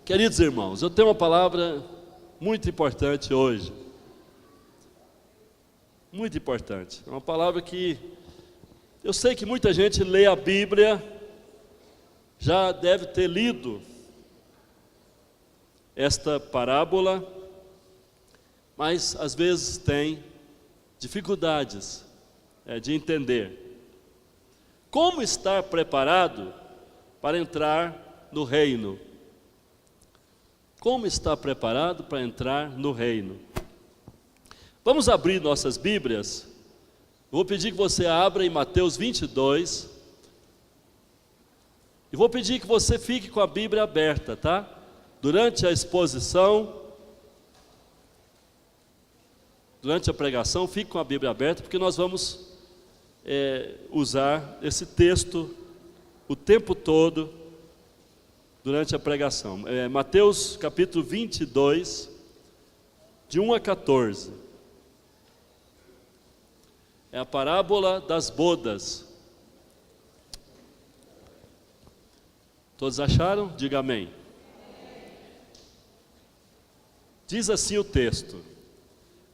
Queridos irmãos, eu tenho uma palavra muito importante hoje. Muito importante. É uma palavra que eu sei que muita gente lê a Bíblia, já deve ter lido esta parábola, mas às vezes tem dificuldades de entender. Como estar preparado para entrar no reino? Como estar preparado para entrar no reino? Vamos abrir nossas Bíblias. Vou pedir que você abra em Mateus 22. E vou pedir que você fique com a Bíblia aberta, tá? Durante a exposição, durante a pregação, fique com a Bíblia aberta, porque nós vamos usar esse texto o tempo todo durante a pregação. Mateus capítulo 22, de 1 a 14. É a parábola das bodas. Todos acharam? Diga amém. Diz assim o texto: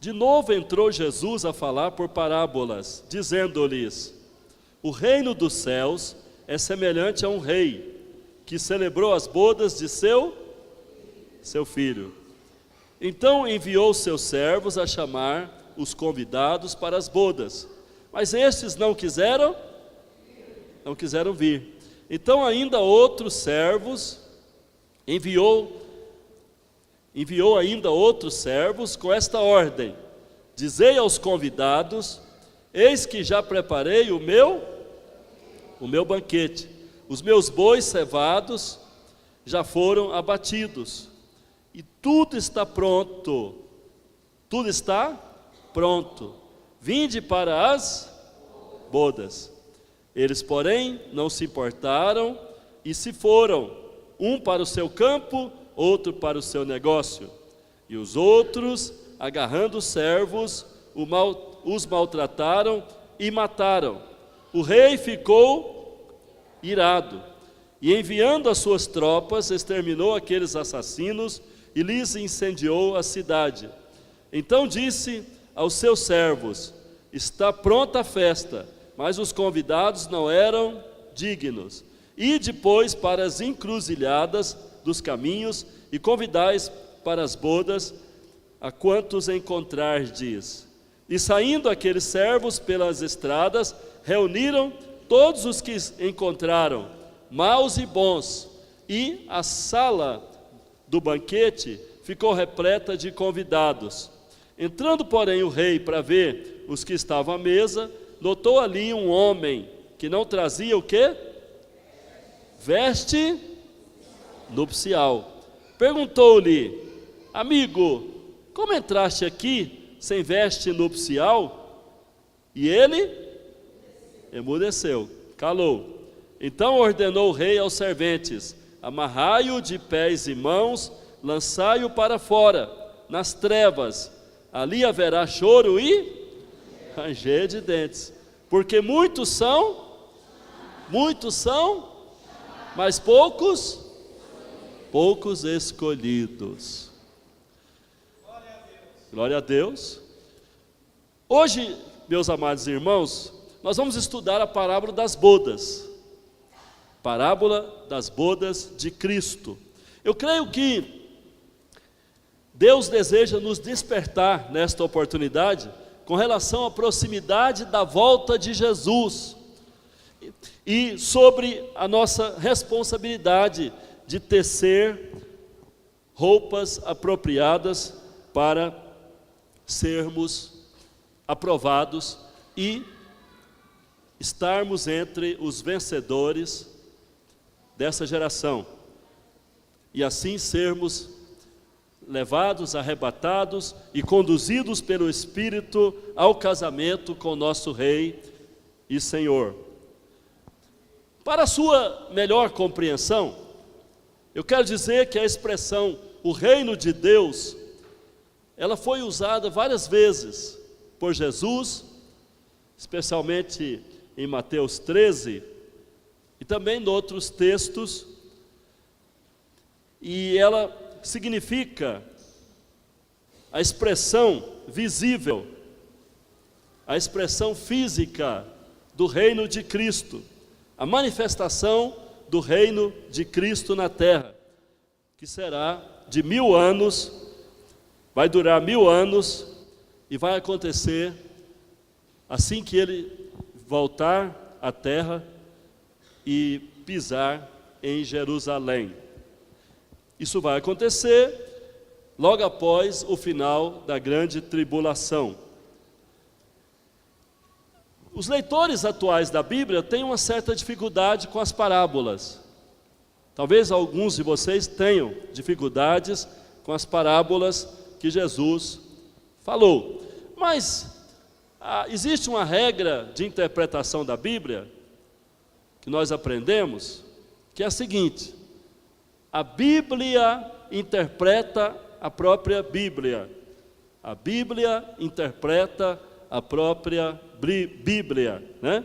de novo entrou Jesus a falar por parábolas, dizendo-lhes: o reino dos céus é semelhante a um rei que celebrou as bodas de seu filho. Então enviou seus servos a chamar os convidados para as bodas, mas estes não quiseram vir. Então ainda outros servos enviou ainda outros servos com esta ordem: dizei aos convidados: eis que já preparei o meu banquete. Os meus bois cevados já foram abatidos, e tudo está pronto. Tudo está pronto. Vinde para as bodas. Eles, porém, não se importaram e se foram, um para o seu campo, outro para o seu negócio. E os outros, agarrando os servos, os maltrataram e mataram. O rei ficou irado, e enviando as suas tropas, exterminou aqueles assassinos e lhes incendiou a cidade. Então disse aos seus servos: está pronta a festa, mas os convidados não eram dignos. Ide, pois, para as encruzilhadas dos caminhos e convidais para as bodas a quantos encontrardes. E saindo aqueles servos pelas estradas, reuniram todos os que encontraram, maus e bons, e a sala do banquete ficou repleta de convidados. Entrando, porém, o rei para ver os que estavam à mesa, notou ali um homem que não trazia o quê? Veste nupcial. Perguntou-lhe: amigo, como entraste aqui sem veste nupcial? E ele emudeceu, calou. Então ordenou o rei aos serventes: amarrai-o de pés e mãos, lançai-o para fora, nas trevas. Ali haverá choro e ranger de dentes, porque muitos são, mas poucos escolhidos. Glória a Deus. Hoje, meus amados irmãos, nós vamos estudar a parábola das bodas. Parábola das bodas de Cristo. Eu creio que Deus deseja nos despertar nesta oportunidade com relação à proximidade da volta de Jesus e sobre a nossa responsabilidade de tecer roupas apropriadas para sermos aprovados e estarmos entre os vencedores dessa geração, e assim sermos levados, arrebatados e conduzidos pelo Espírito ao casamento com nosso Rei e Senhor. Para a sua melhor compreensão, eu quero dizer que a expressão o reino de Deus, ela foi usada várias vezes por Jesus, especialmente em Mateus 13, e também em outros textos. e ela significa a expressão visível, a expressão física do reino de Cristo, a manifestação do reino de Cristo na terra, que será de 1000 anos, vai durar 1000 anos e vai acontecer assim que ele voltar à terra e pisar em Jerusalém. Isso vai acontecer logo após o final da grande tribulação. Os leitores atuais da Bíblia têm uma certa dificuldade com as parábolas. Talvez alguns de vocês tenham dificuldades com as parábolas que Jesus falou. Mas existe uma regra de interpretação da Bíblia que nós aprendemos, que é a seguinte: a Bíblia interpreta a própria Bíblia. A Bíblia interpreta a própria Bíblia, né?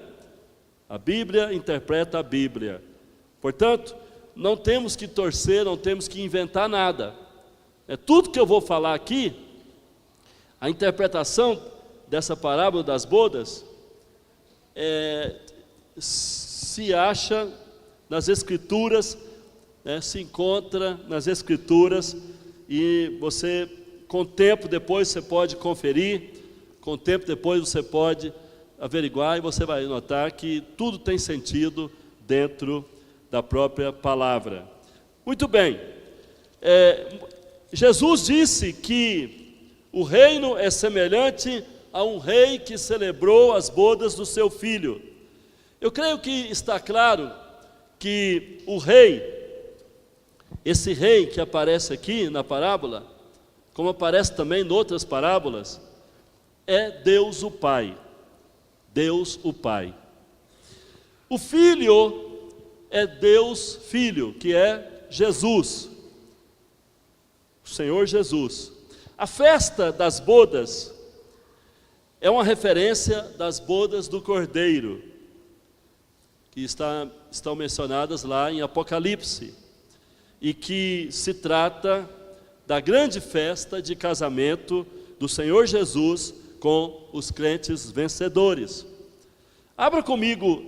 A Bíblia interpreta a Bíblia. Portanto, não temos que torcer, não temos que inventar nada. Tudo que eu vou falar aqui, a interpretação dessa parábola das bodas, se acha nas Escrituras, se encontra nas Escrituras, e você, com o tempo depois, você pode conferir, com o tempo depois você pode averiguar, e você vai notar que tudo tem sentido dentro da própria palavra. Muito bem, Jesus disse que o reino é semelhante a um rei que celebrou as bodas do seu filho. Eu creio que está claro que o rei, esse rei que aparece aqui na parábola, como aparece também em outras parábolas, é Deus o Pai. Deus o Pai. O Filho é Deus Filho, que é Jesus, o Senhor Jesus. A festa das bodas é uma referência das bodas do Cordeiro, que estão mencionadas lá em Apocalipse, e que se trata da grande festa de casamento do Senhor Jesus com os crentes vencedores. Abra comigo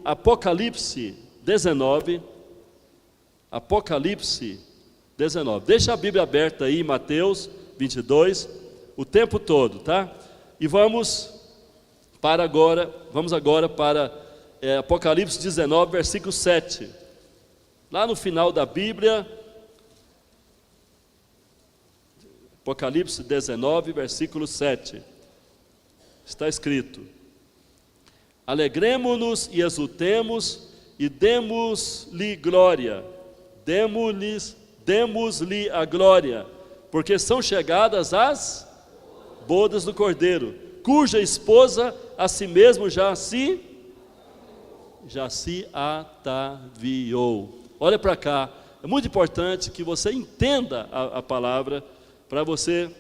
Apocalipse 19. Apocalipse 19. Deixa a Bíblia aberta aí, Mateus 22, o tempo todo, tá? E vamos agora para Apocalipse 19, versículo 7. Lá no final da Bíblia, Apocalipse 19, versículo 7, está escrito: alegremo-nos e exultemos e demos-lhe glória, demos-lhe a glória, porque são chegadas as bodas do Cordeiro, cuja esposa a si mesmo já se ataviou. Olha para cá, é muito importante que você entenda a palavra, para você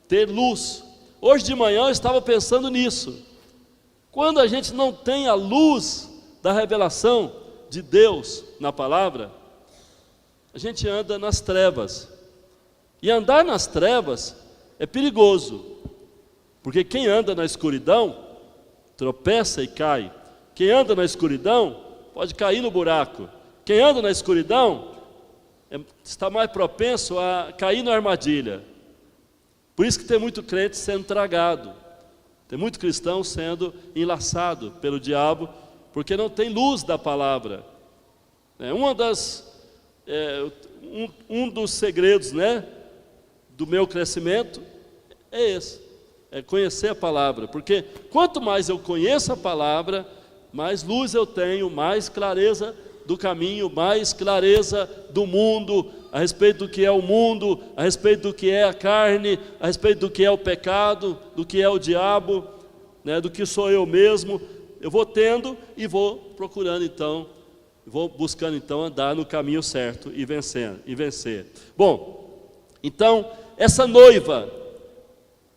ter luz. Hoje de manhã eu estava pensando nisso. Quando a gente não tem a luz da revelação de Deus na palavra, a gente anda nas trevas. E andar nas trevas é perigoso, porque quem anda na escuridão tropeça e cai. Quem anda na escuridão pode cair no buraco. Quem anda na escuridão está mais propenso a cair na armadilha. Por isso que tem muito crente sendo tragado, tem muito cristão sendo enlaçado pelo diabo, porque não tem luz da palavra. Um dos segredos, do meu crescimento é esse, é conhecer a palavra, porque quanto mais eu conheço a palavra, mais luz eu tenho, mais clareza do caminho, mais clareza do mundo, a respeito do que é o mundo, a respeito do que é a carne, a respeito do que é o pecado, do que é o diabo, do que sou eu mesmo. Eu vou tendo e vou procurando então, vou buscando então andar no caminho certo e vencer. Bom, então essa noiva,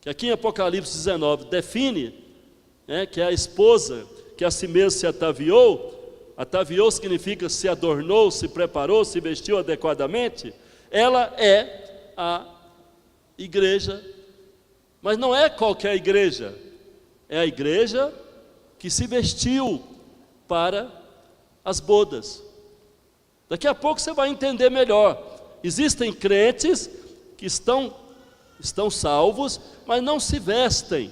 que aqui em Apocalipse 19 define, que é a esposa que a si mesmo se ataviou, ataviou significa se adornou, se preparou, se vestiu adequadamente, ela é a igreja, mas não é qualquer igreja, é a igreja que se vestiu para as bodas. Daqui a pouco você vai entender melhor. Existem crentes que estão salvos, mas não se vestem,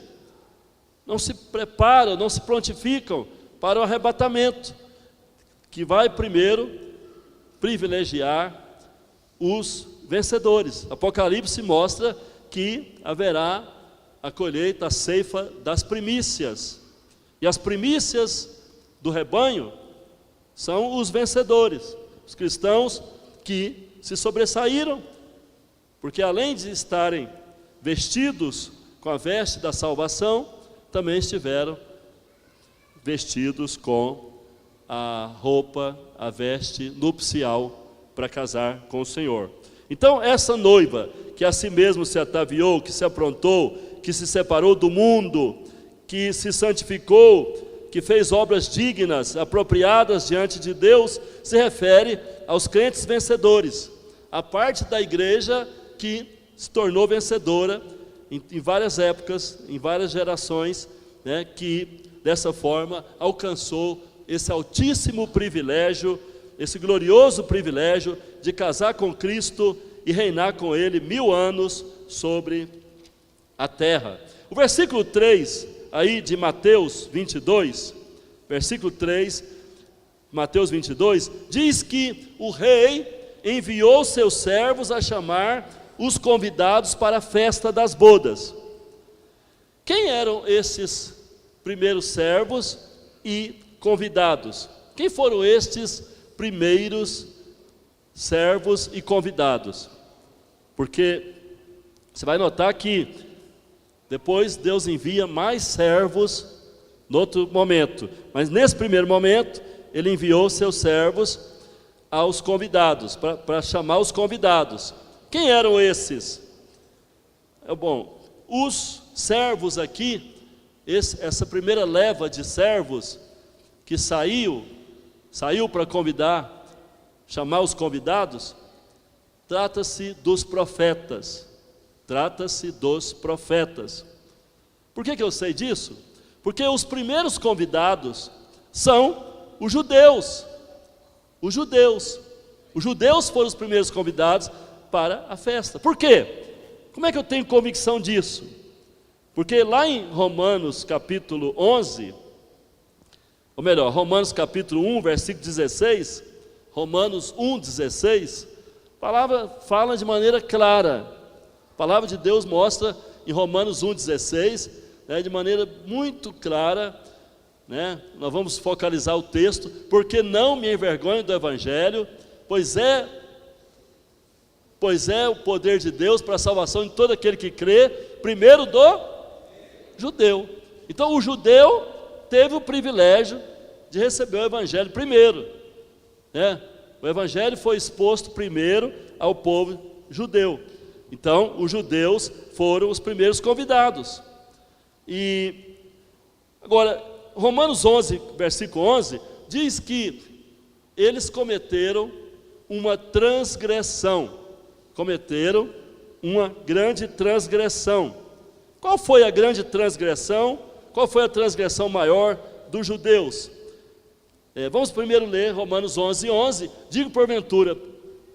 não se preparam, não se prontificam para o arrebatamento, que vai primeiro privilegiar os vencedores. Apocalipse mostra que haverá a colheita, a ceifa das primícias, e as primícias do rebanho são os vencedores, os cristãos que se sobressaíram, porque além de estarem vestidos com a veste da salvação, também estiveram vestidos com a roupa, a veste nupcial para casar com o Senhor. Então essa noiva que a si mesmo se ataviou, que se aprontou, que se separou do mundo, que se santificou, que fez obras dignas, apropriadas diante de Deus, se refere aos crentes vencedores, a parte da igreja que se tornou vencedora em várias épocas, em várias gerações, né, que dessa forma alcançou esse altíssimo privilégio, esse glorioso privilégio de casar com Cristo e reinar com Ele 1000 anos sobre a terra. O versículo 3 aí de Mateus 22, versículo 3, Mateus 22, diz que o rei enviou seus servos a chamar os convidados para a festa das bodas. Quem eram esses primeiros servos e convidados? Quem foram estes primeiros servos e convidados? Porque você vai notar que depois Deus envia mais servos no outro momento, mas nesse primeiro momento Ele enviou seus servos aos convidados, para chamar os convidados. Quem eram esses? Bom, os servos aqui, essa primeira leva de servos que saiu para convidar, chamar os convidados, trata-se dos profetas. Trata-se dos profetas. Por que eu sei disso? Porque os primeiros convidados são os judeus. Os judeus. Os judeus foram os primeiros convidados para a festa. Por quê? Como é que eu tenho convicção disso? Porque lá em Romanos capítulo 11, ou melhor, Romanos capítulo 1, versículo 16, Romanos 1, 16, a palavra fala de maneira clara. A palavra de Deus mostra em Romanos 1, 16, de maneira muito clara, nós vamos focalizar o texto, porque não me envergonho do Evangelho, pois é o poder de Deus para a salvação de todo aquele que crê, primeiro do judeu. Então o judeu teve o privilégio de receber o Evangelho primeiro, O Evangelho foi exposto primeiro ao povo judeu. Então os judeus foram os primeiros convidados. E agora, Romanos 11, versículo 11, diz que eles cometeram uma transgressão. Cometeram uma grande transgressão. Qual foi a grande transgressão? Qual foi a transgressão maior dos judeus? Vamos primeiro ler Romanos 11, 11.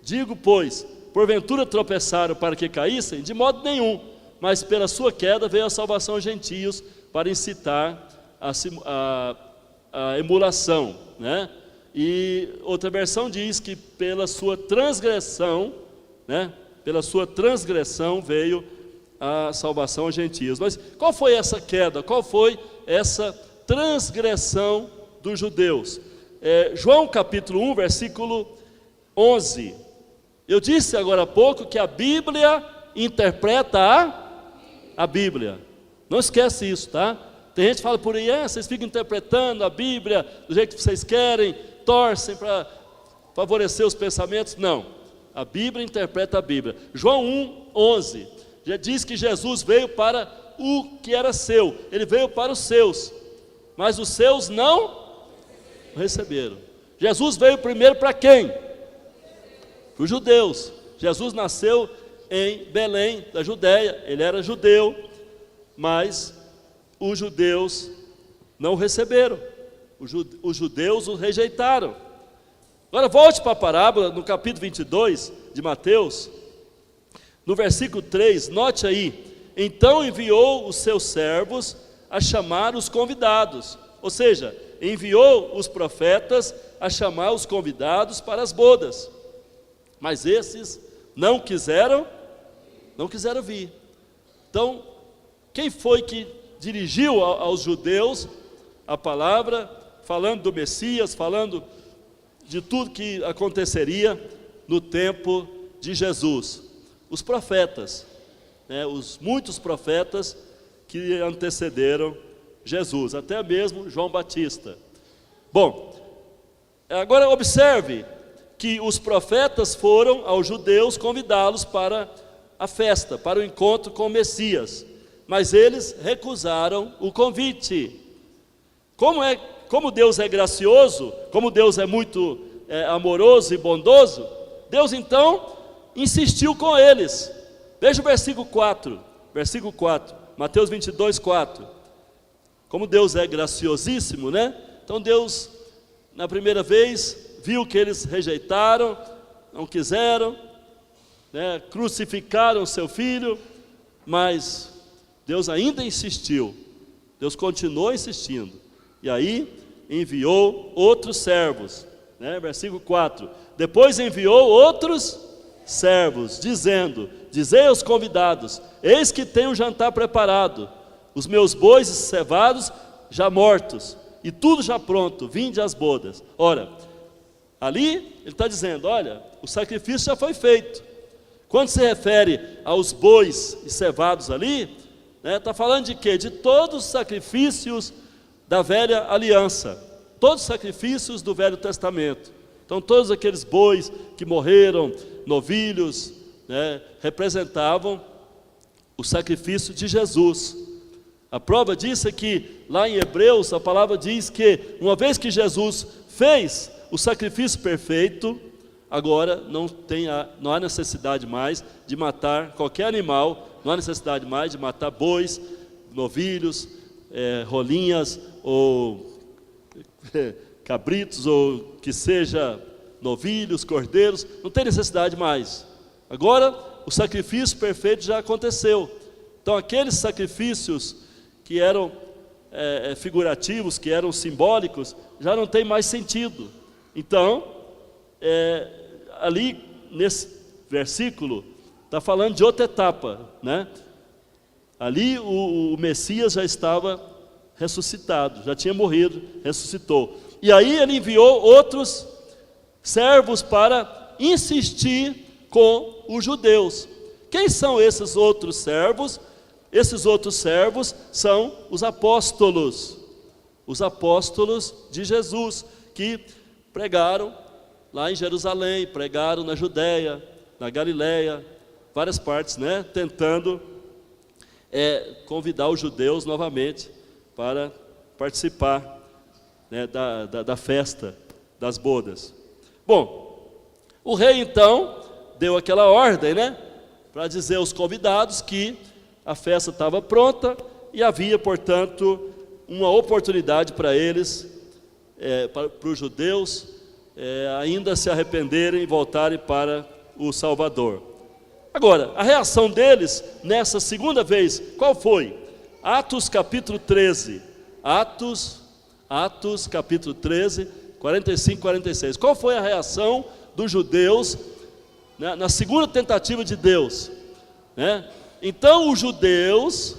Digo, pois, porventura tropeçaram para que caíssem? De modo nenhum, mas pela sua queda veio a salvação aos gentios, para incitar a emulação, E outra versão diz que pela sua transgressão, pela sua transgressão veio a salvação aos gentios. Mas qual foi essa queda? Qual foi essa transgressão dos judeus? João capítulo 1, versículo 11. Eu disse agora há pouco que a Bíblia interpreta a Bíblia. Não esquece isso, tá? Tem gente que fala por aí, vocês ficam interpretando a Bíblia do jeito que vocês querem, torcem para favorecer os pensamentos. Não, a Bíblia interpreta a Bíblia. João 1, 11, já diz que Jesus veio para o que era seu. Ele veio para os seus, mas os seus não receberam. Jesus veio primeiro para quem? Para os judeus. Jesus nasceu em Belém, da Judéia. Ele era judeu, mas os judeus não o receberam. Os judeus o rejeitaram. Agora volte para a parábola, no capítulo 22 de Mateus, no versículo 3, note aí. Então enviou os seus servos a chamar os convidados. Ou seja, enviou os profetas a chamar os convidados para as bodas. Mas esses não quiseram vir. Então, quem foi que dirigiu aos judeus a palavra, falando do Messias, falando de tudo que aconteceria no tempo de Jesus? Os profetas, né? Muitos profetas que antecederam Jesus, até mesmo João Batista. Bom, agora observe que os profetas foram aos judeus convidá-los para a festa, para o encontro com o Messias, mas eles recusaram o convite. Como Deus é gracioso, como Deus é muito amoroso e bondoso, Deus então insistiu com eles. Veja o versículo 4, Mateus 22, 4. Como Deus é graciosíssimo, né? Então Deus, na primeira vez, viu que eles rejeitaram, não quiseram, né? Crucificaram seu filho, mas Deus ainda insistiu. Deus continuou insistindo. E aí enviou outros servos, né? Versículo 4. Depois enviou outros servos, dizendo: dizei aos convidados, eis que tenho um jantar preparado, os meus bois cevados já mortos, e tudo já pronto, vinde às bodas. Ora, ali ele está dizendo, olha, o sacrifício já foi feito. Quando se refere aos bois e cevados ali, está falando de quê? De todos os sacrifícios da velha aliança, todos os sacrifícios do Velho Testamento. Então todos aqueles bois que morreram, novilhos, né, representavam o sacrifício de Jesus. A prova disso é que lá em Hebreus a palavra diz que uma vez que Jesus fez o sacrifício perfeito, agora não há necessidade mais de matar qualquer animal, não há necessidade mais de matar bois, novilhos, rolinhas ou cabritos, ou que seja novilhos, cordeiros, não tem necessidade mais. Agora o sacrifício perfeito já aconteceu. Então aqueles sacrifícios que eram figurativos, que eram simbólicos, já não tem mais sentido. Então, ali nesse versículo, está falando de outra etapa, né? Ali o Messias já estava ressuscitado, já tinha morrido, ressuscitou. E aí ele enviou outros servos para insistir com os judeus. Quem são esses outros servos? Esses outros servos são os apóstolos de Jesus, que pregaram lá em Jerusalém, pregaram na Judéia, na Galileia, várias partes, né? Tentando convidar os judeus novamente para participar, né, da festa das bodas. Bom, o rei então deu aquela ordem, né, para dizer aos convidados que a festa estava pronta e havia, portanto, uma oportunidade para eles, para os judeus, ainda se arrependerem e voltarem para o Salvador. Agora, a reação deles nessa segunda vez, qual foi? Atos capítulo 13, Atos capítulo 13, 45 e 46. Qual foi a reação dos judeus, né, na segunda tentativa de Deus, né? Então os judeus,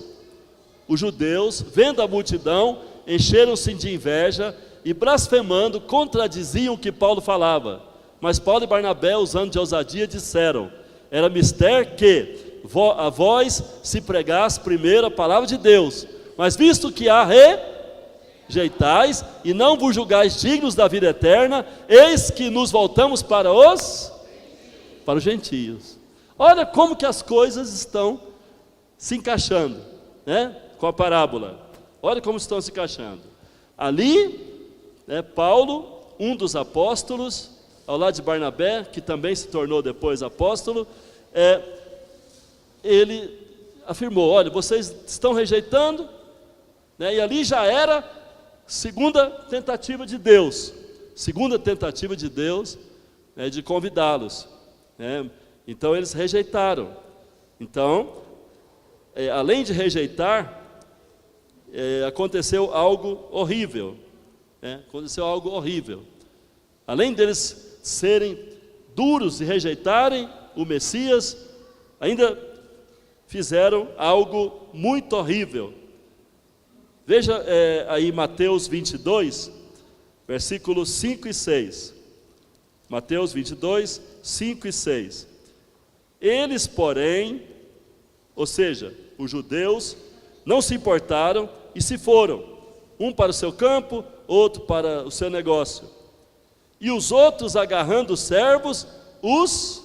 vendo a multidão, encheram-se de inveja e blasfemando, contradiziam o que Paulo falava. Mas Paulo e Barnabé, usando de ousadia, disseram: era mister que a vós se pregasse primeiro a palavra de Deus, mas visto que a rejeitais e não vos julgais dignos da vida eterna, eis que nos voltamos para os gentios. Olha como que as coisas estão se encaixando, né, com a parábola. Olha como estão se encaixando. Ali, né, Paulo um dos apóstolos, ao lado de Barnabé, que também se tornou depois apóstolo, ele afirmou: olha, vocês estão rejeitando, né? E ali já era segunda tentativa de Deus, né, de convidá-los, né? Então eles rejeitaram. Então, além de rejeitar, aconteceu algo horrível, né? Aconteceu algo horrível. Além deles serem duros e rejeitarem o Messias, ainda fizeram algo muito horrível. Veja aí Mateus 22, versículos 5 e 6. Mateus 22, 5 e 6. Eles, porém, ou seja, os judeus, não se importaram e se foram, um para o seu campo, outro para o seu negócio. E os outros, agarrando os servos, os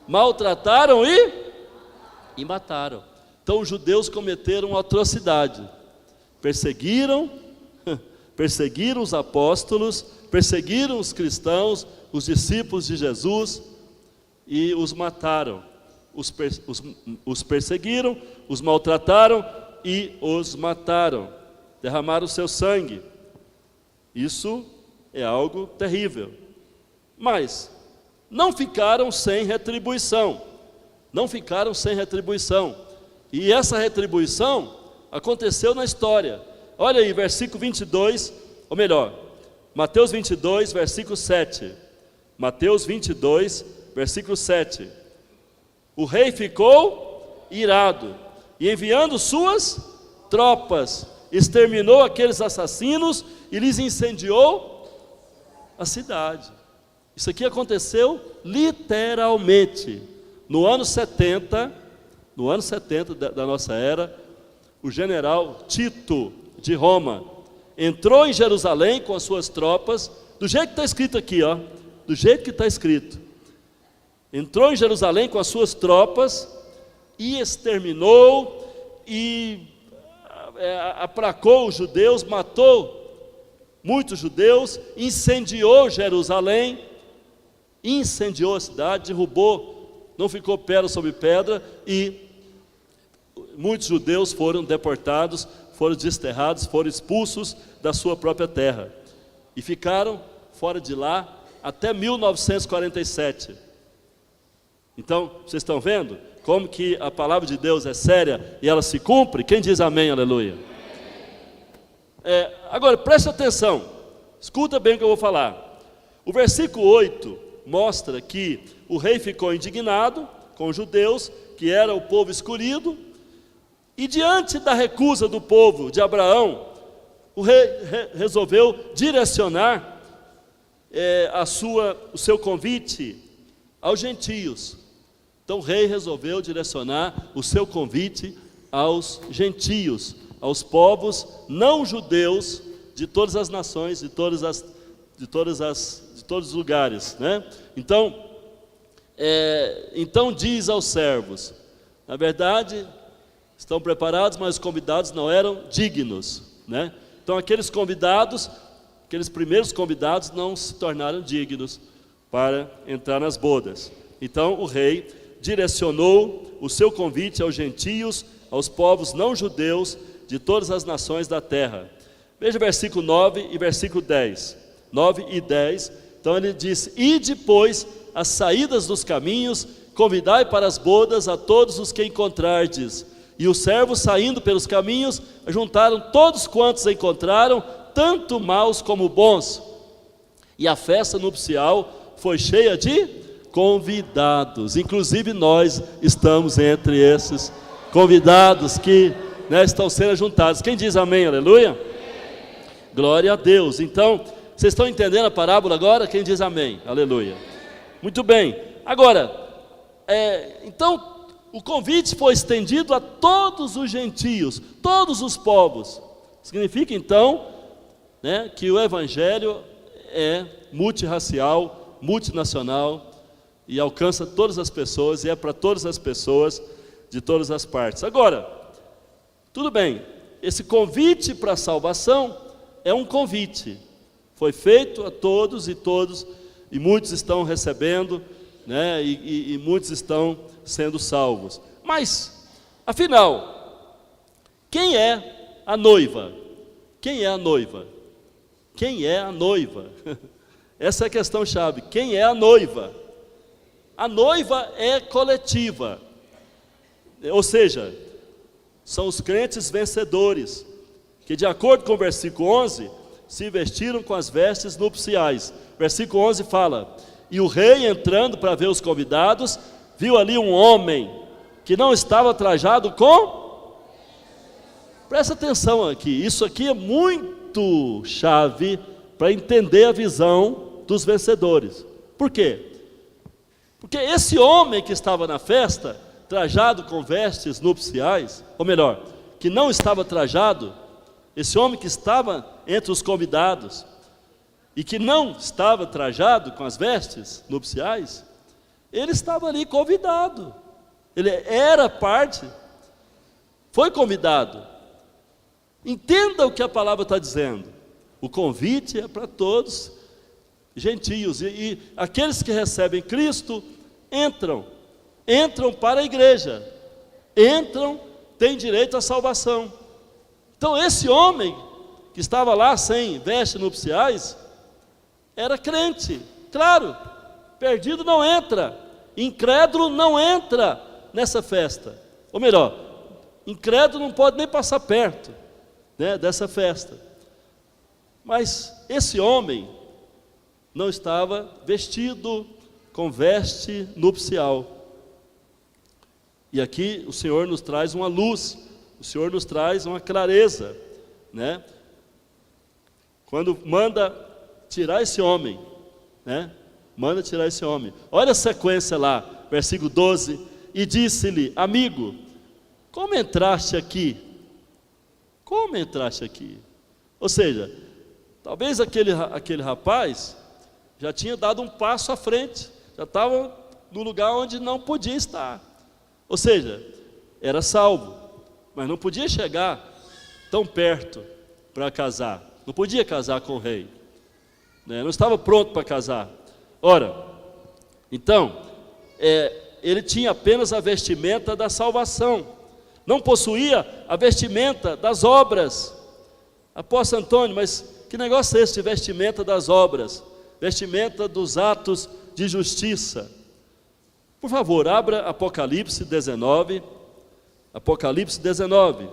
maltrataram e mataram. Então os judeus cometeram uma atrocidade. Perseguiram os apóstolos, perseguiram os cristãos, os discípulos de Jesus, e os mataram. Os perseguiram, os maltrataram e os mataram. Derramaram o seu sangue. Isso é algo terrível. Mas não ficaram sem retribuição. E essa retribuição aconteceu na história. Olha aí, versículo 22, ou melhor, Mateus 22, versículo 7. Mateus 22, versículo 7. O rei ficou irado e, enviando suas tropas, exterminou aqueles assassinos e lhes incendiou a cidade. Isso aqui aconteceu literalmente. No ano 70 da nossa era, o general Tito de Roma entrou em Jerusalém com as suas tropas, do jeito que está escrito aqui, ó, do jeito que está escrito. Entrou em Jerusalém com as suas tropas e exterminou e aplacou os judeus, matou muitos judeus, incendiou Jerusalém, incendiou a cidade, derrubou, não ficou pedra sobre pedra, e muitos judeus foram deportados, foram desterrados, foram expulsos da sua própria terra e ficaram fora de lá até 1947. Então, vocês estão vendo como que a palavra de Deus é séria e ela se cumpre? Quem diz amém, aleluia? Agora, preste atenção, escuta bem o que eu vou falar. O versículo 8 mostra que o rei ficou indignado com os judeus, que era o povo escolhido, e diante da recusa do povo de Abraão, o rei resolveu direcionar o seu convite aos gentios. Então o rei resolveu direcionar o seu convite aos gentios, aos povos não judeus de todas as nações, de todos os lugares, né? Então diz aos servos, na verdade, estão preparados, mas os convidados não eram dignos, né? Então aqueles primeiros convidados não se tornaram dignos para entrar nas bodas. Então o rei direcionou o seu convite aos gentios, aos povos não judeus de todas as nações da terra. Veja versículo 9 e versículo 10. 9 e 10. Então ele diz: e depois as saídas dos caminhos, convidai para as bodas a todos os que encontrardes. E os servos, saindo pelos caminhos, juntaram todos quantos encontraram, tanto maus como bons. E a festa nupcial foi cheia de convidados. Inclusive nós estamos entre esses convidados que, né, estão sendo juntados. Quem diz amém, aleluia? Amém. Glória a Deus. Então, vocês estão entendendo a parábola agora? Quem diz amém, aleluia? Muito bem. Agora, então o convite foi estendido a todos os gentios, todos os povos. Significa então, né, que o evangelho é multirracial, multinacional, e alcança todas as pessoas, e é para todas as pessoas de todas as partes. Agora, tudo bem, esse convite para a salvação é um convite, Foi feito a todos, e muitos estão recebendo, né? E muitos estão sendo salvos. Mas, afinal, quem é a noiva? Quem é a noiva? Quem é a noiva? Essa é a questão chave. Quem é a noiva? A noiva é coletiva, ou seja, são os crentes vencedores, que de acordo com o versículo 11, se vestiram com as vestes nupciais. Versículo 11 fala: e o rei, entrando para ver os convidados, viu ali um homem que não estava trajado com... Presta atenção aqui, isso aqui é muito chave para entender a visão dos vencedores. Por quê? Porque esse homem que estava na festa, trajado com vestes nupciais, ou melhor, que não estava trajado, esse homem que estava entre os convidados, e que não estava trajado com as vestes nupciais, ele estava ali convidado, ele era parte, foi convidado. Entenda o que a palavra está dizendo, o convite é para todos, gentios, e aqueles que recebem Cristo entram para a igreja, têm direito à salvação. Então esse homem que estava lá sem vestes nupciais era crente, claro, perdido não entra, incrédulo não entra nessa festa, ou melhor, incrédulo não pode nem passar perto, né, dessa festa. Mas esse homem não estava vestido com veste nupcial. E aqui o Senhor nos traz uma luz, o Senhor nos traz uma clareza, né? Quando manda tirar esse homem, né? Manda tirar esse homem. Olha a sequência lá, versículo 12. E disse-lhe: amigo, como entraste aqui? Como entraste aqui? Ou seja, talvez aquele rapaz já tinha dado um passo à frente, já estava no lugar onde não podia estar. Ou seja, era salvo, mas não podia chegar tão perto para casar. Não podia casar com o rei, né? Não estava pronto para casar. Ora, então, ele tinha apenas a vestimenta da salvação, não possuía a vestimenta das obras. Apóstolo Antônio, mas que negócio é esse de vestimenta das obras? Vestimenta dos atos de justiça. Por favor, abra Apocalipse 19. Apocalipse 19.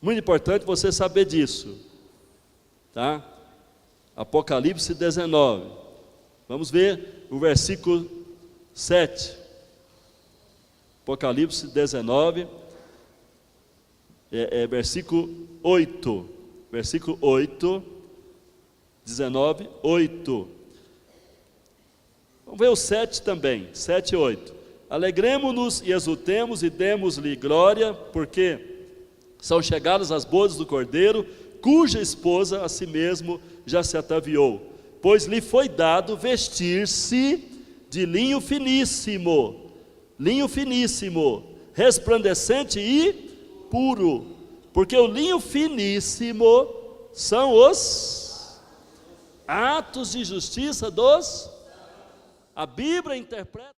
Muito importante você saber disso, tá? Apocalipse 19. Vamos ver o versículo 7. Apocalipse 19, versículo 8. Versículo 8, 19, 8. Vamos ver o 7 também, 7 e 8. Alegremo-nos e exultemos e demos-lhe glória, porque são chegadas as bodas do Cordeiro, cuja esposa a si mesmo já se ataviou. Pois lhe foi dado vestir-se de linho finíssimo, resplandecente e puro. Porque o linho finíssimo são os atos de justiça dos... A Bíblia interpreta...